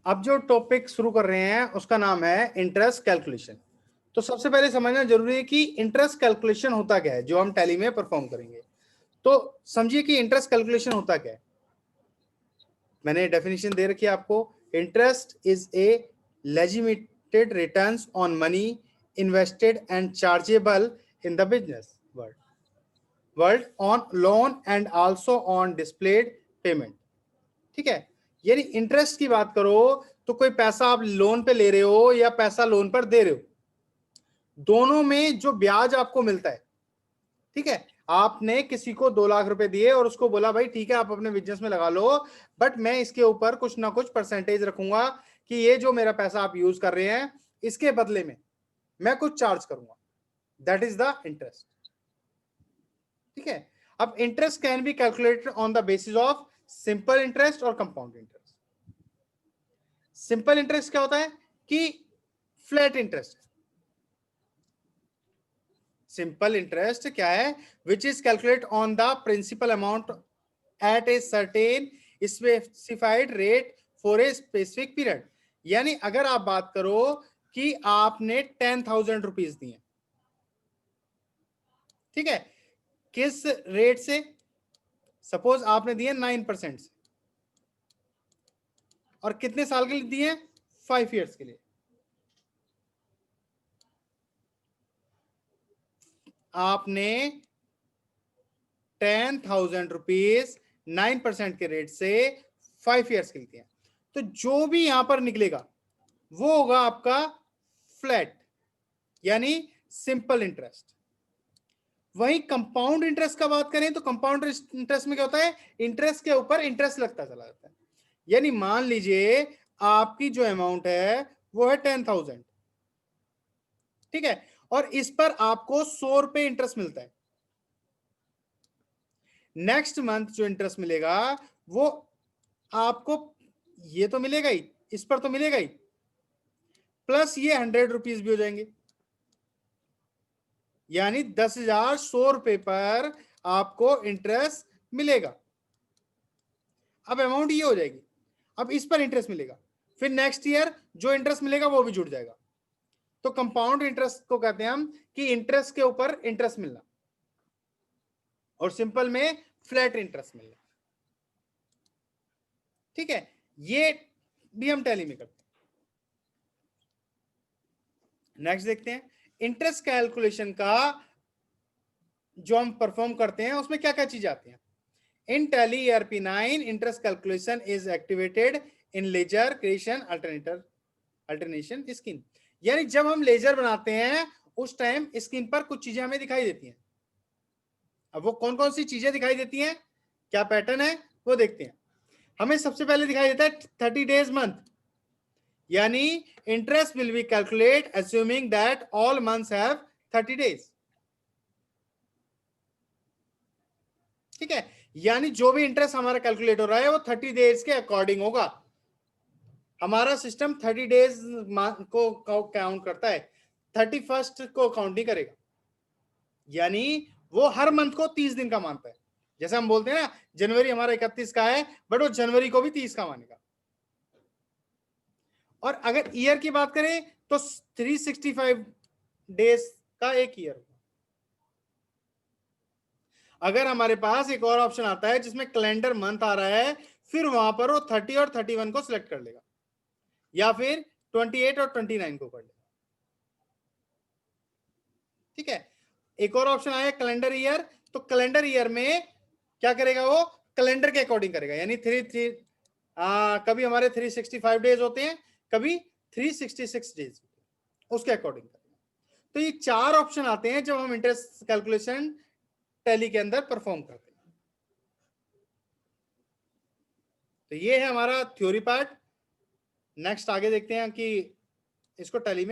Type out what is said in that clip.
अब जो टॉपिक शुरू कर रहे हैं उसका नाम है इंटरेस्ट कैलकुलेशन। तो सबसे पहले समझना जरूरी है कि इंटरेस्ट कैलकुलेशन होता क्या है, जो हम टैली में परफॉर्म करेंगे। तो समझिए कि इंटरेस्ट कैलकुलेशन होता क्या है। मैंने डेफिनेशन दे रखी है आपको। Interest is a legitimate returns on money invested and chargeable in the business world on loan and also on displayed payment. ठीक है, यानी इंटरेस्ट की बात करो तो कोई पैसा आप लोन पे ले रहे हो या पैसा लोन पर दे रहे हो, दोनों में जो ब्याज आपको मिलता है। ठीक है, आपने किसी को 2 लाख रुपए दिए और उसको बोला भाई ठीक है आप अपने बिजनेस में लगा लो, बट मैं इसके ऊपर कुछ ना कुछ परसेंटेज रखूंगा कि ये जो मेरा पैसा आप यूज कर रहे हैं इसके बदले में मैं कुछ चार्ज करूंगा। That is the interest. ठीक है, अब interest can be calculated on the basis of simple interest और कंपाउंड इंटरेस्ट। सिंपल इंटरेस्ट क्या होता है कि फ्लैट इंटरेस्ट। सिंपल इंटरेस्ट क्या है, which is calculate on the principal amount at a certain specified rate for a specific period. यानी अगर आप बात करो कि आपने 10,000 रुपीज दिए, ठीक है, किस रेट से, सपोज आपने दिए 9% से, और कितने साल के लिए दिए, 5 years के लिए। आपने 10,000 रुपीज 9% के रेट से 5 years के लिए दिया, तो जो भी यहां पर निकलेगा वो होगा आपका फ्लैट यानी सिंपल इंटरेस्ट। वही कंपाउंड इंटरेस्ट का बात करें तो कंपाउंड इंटरेस्ट में क्या होता है, इंटरेस्ट के ऊपर इंटरेस्ट लगता चला जाता है। यानी मान लीजिए आपकी जो अमाउंट है वो है 10,000, ठीक है, और इस पर आपको 100 रुपए इंटरेस्ट मिलता है। नेक्स्ट मंथ जो इंटरेस्ट मिलेगा वो आपको ये तो मिलेगा ही, इस पर तो मिलेगा ही, प्लस ये 100 रुपीज भी हो जाएंगे, यानी 10,100 रुपए पर आपको इंटरेस्ट मिलेगा। अब अमाउंट ये हो जाएगी, अब इस पर इंटरेस्ट मिलेगा, फिर नेक्स्ट ईयर जो इंटरेस्ट मिलेगा वो भी जुड़ जाएगा। तो कंपाउंड इंटरेस्ट को कहते हैं हम कि इंटरेस्ट के ऊपर इंटरेस्ट मिलना, और सिंपल में फ्लैट इंटरेस्ट मिलना। ठीक है, ये भी हम टैली में करते हैं। नेक्स्ट देखते हैं इंटरेस्ट कैलकुलेशन का जो हम परफॉर्म करते हैं उसमें क्या क्या चीज आती हैं। In Tally ERP9 interest calculation is activated in ledger creation alternation scheme. यानी जब हम लेजर बनाते हैं उस टाइम स्क्रीन पर कुछ चीजें हमें दिखाई देती हैं। अब वो कौन कौन सी चीजें दिखाई देती हैं, क्या पैटर्न है वो देखते हैं। हमें सबसे पहले दिखाई देता है 30 days मंथ, यानी interest will be calculate assuming that all months have 30 days। ठीक है, यानी जो भी इंटरेस्ट हमारा कैलकुलेट हो रहा है वो 30 डेज के अकॉर्डिंग होगा। हमारा सिस्टम 30 डेज को काउंट करता है, 31st को काउंट नहीं करेगा। यानी वो हर मंथ को 30 दिन का मानता है। जैसे हम बोलते हैं ना जनवरी हमारा 31 का है, बट वो जनवरी को भी 30 का मानेगा। और अगर ईयर की बात करें तो 365 डेज का एक ईयर होगा। अगर हमारे पास एक और ऑप्शन आता है जिसमें कैलेंडर मंथ आ रहा है, फिर वहां पर वो 30 और 31 को सिलेक्ट कर लेगा, या फिर 28 और 29 को कर लेगा। ठीक है, एक और ऑप्शन आया कैलेंडर ईयर, तो कैलेंडर ईयर में क्या करेगा, वो कैलेंडर के अकॉर्डिंग करेगा, यानी कभी हमारे 365 डेज होते हैं, कभी 366 डेज, उसके अकॉर्डिंग करेगा। तो ये 4 ऑप्शन आते हैं जब हम इंटरेस्ट कैलकुलेशन टैली के अंदर परफॉर्म करते हैं। तो ये है हमारा थ्योरी पार्ट। नेक्स्ट आगे देखते हैं कि इसको टैली में